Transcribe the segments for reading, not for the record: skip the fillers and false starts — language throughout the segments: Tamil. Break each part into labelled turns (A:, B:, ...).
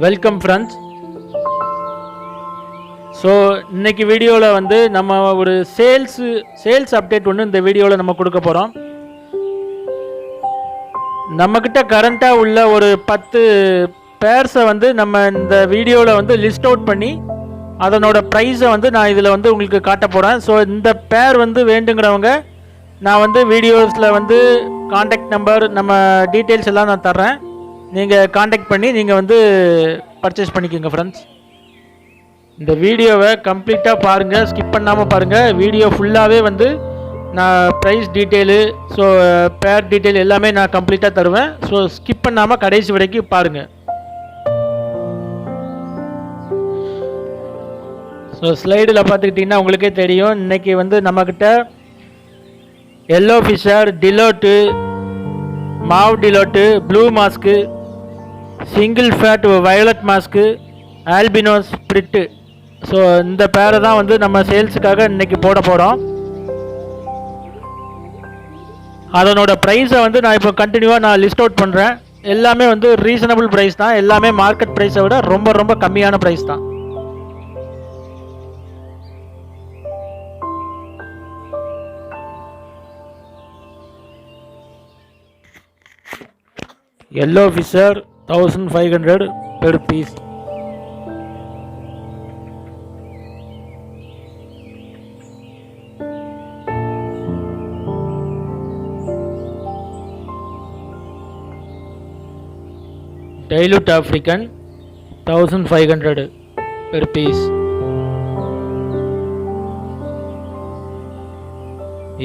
A: Welcome friends. ஸோ இன்னைக்கு வீடியோவில் வந்து நம்ம ஒரு சேல்ஸ் அப்டேட் ஒன்று இந்த வீடியோவில் நம்ம கொடுக்க போகிறோம். நம்மக்கிட்ட கரண்ட்டாக உள்ள ஒரு 10 பேர்ஸை வந்து நம்ம இந்த வீடியோவில் வந்து லிஸ்ட் அவுட் பண்ணி அதனோட ப்ரைஸை வந்து நான் இதில் வந்து உங்களுக்கு காட்ட போகிறேன். ஸோ இந்த பேர் வந்து வேண்டுங்கிறவங்க நான் வந்து வீடியோஸில் வந்து காண்டாக்ட் நம்பர் நம்ம டீட்டெயில்ஸ் எல்லாம் நான் தர்றேன். நீங்கள் காண்டாக்ட் பண்ணி நீங்கள் வந்து பர்ச்சேஸ் பண்ணிக்கோங்க ஃப்ரெண்ட்ஸ். இந்த வீடியோவை கம்ப்ளீட்டாக பாருங்கள், ஸ்கிப் பண்ணாமல் பாருங்கள். வீடியோ ஃபுல்லாகவே வந்து நான் ப்ரைஸ் டீட்டெயிலு பேர் டீட்டெயில் எல்லாமே நான் கம்ப்ளீட்டாக தருவேன். ஸோ ஸ்கிப் பண்ணாமல் கடைசி வரைக்கும் பாருங்கள். ஸோ ஸ்லைடில் பார்த்துக்கிட்டிங்கன்னா உங்களுக்கே தெரியும், இன்றைக்கி வந்து நம்மக்கிட்ட yellow fisher, dilute, mauve dilute, blue mask, single fat violet mask, albino spirit. So இந்த பேரை தான் வந்து நம்ம சேல்ஸுக்காக இன்றைக்கி போட போகிறோம். அதனோட ப்ரைஸை வந்து நான் இப்போ கண்டினியூவாக நான் லிஸ்ட் அவுட் பண்ணுறேன். எல்லாமே வந்து ரீசனபிள் ப்ரைஸ் தான், எல்லாமே மார்க்கெட் ப்ரைஸை விட ரொம்ப ரொம்ப கம்மியான ப்ரைஸ் தான். Yellow fisher 1500 per piece. Dilute African 1500 per piece.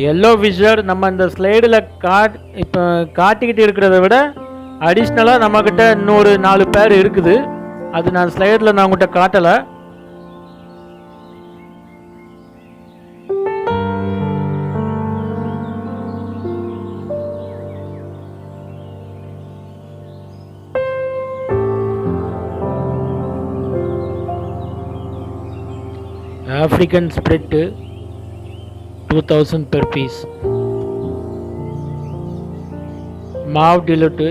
A: Yellow fisher நம்ம இந்த ஸ்லைடில் இப்போ காட்டிக்கிட்டு இருக்கிறத விட அடிஷ்னலாக நம்மக்கிட்ட இன்னொரு 4 பேர் இருக்குது. அது நான் ஸ்லைடில் நான் உங்கள்கிட்ட காட்டலை. African spirit 2000 per piece. Mauve dilute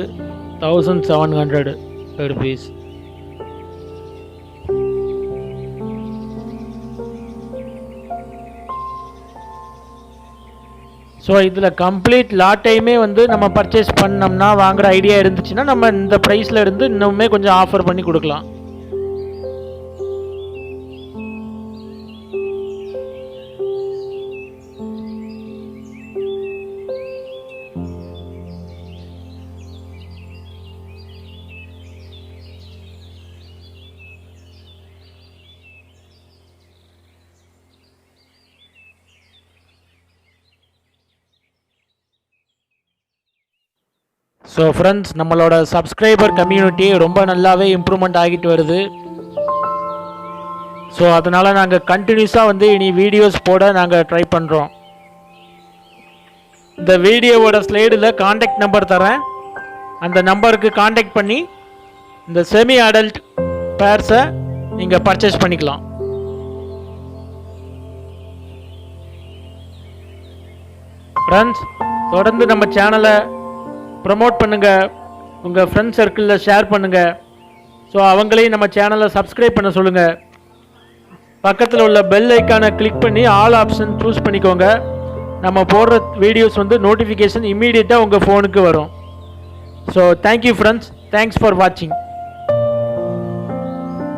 A: 1700 per piece. So இதில் கம்ப்ளீட் லாட்டையுமே வந்து நம்ம பர்ச்சேஸ் பண்ணோம்னா வாங்குகிற ஐடியா இருந்துச்சுன்னா நம்ம இந்த ப்ரைஸில் இருந்து இன்னுமே கொஞ்சம் ஆஃபர் பண்ணி கொடுக்கலாம். ஸோ ஃப்ரெண்ட்ஸ், நம்மளோட சப்ஸ்கிரைபர் கம்யூனிட்டி ரொம்ப நல்லாவே இம்ப்ரூவ்மெண்ட் ஆகிட்டு வருது. ஸோ அதனால் நாங்கள் கண்டினியூஸாக வந்து இனி வீடியோஸ் போட நாங்கள் ட்ரை பண்ணுறோம். இந்த வீடியோவோட ஸ்லைடில் காண்டாக்ட் நம்பர் தரேன். அந்த நம்பருக்கு காண்டாக்ட் பண்ணி இந்த செமி அடல்ட் பேர்ஸை நீங்கள் பர்ச்சேஸ் பண்ணிக்கலாம். ஃப்ரெண்ட்ஸ், தொடர்ந்து நம்ம சேனலை ப்ரமோட் பண்ணுங்கள், உங்கள் ஃப்ரெண்ட்ஸ் சர்க்கிளில் ஷேர் பண்ணுங்கள். ஸோ அவங்களையும் நம்ம சேனலை சப்ஸ்கிரைப் பண்ண சொல்லுங்கள். பக்கத்தில் உள்ள பெல் ஐக்கானை கிளிக் பண்ணி ஆல் ஆப்ஷன் சூஸ் பண்ணிக்கோங்க. நம்ம போடுற வீடியோஸ் வந்து நோட்டிஃபிகேஷன் இம்மீடியட்டாக உங்கள் ஃபோனுக்கு வரும். So thank you friends, thanks for வாட்சிங்.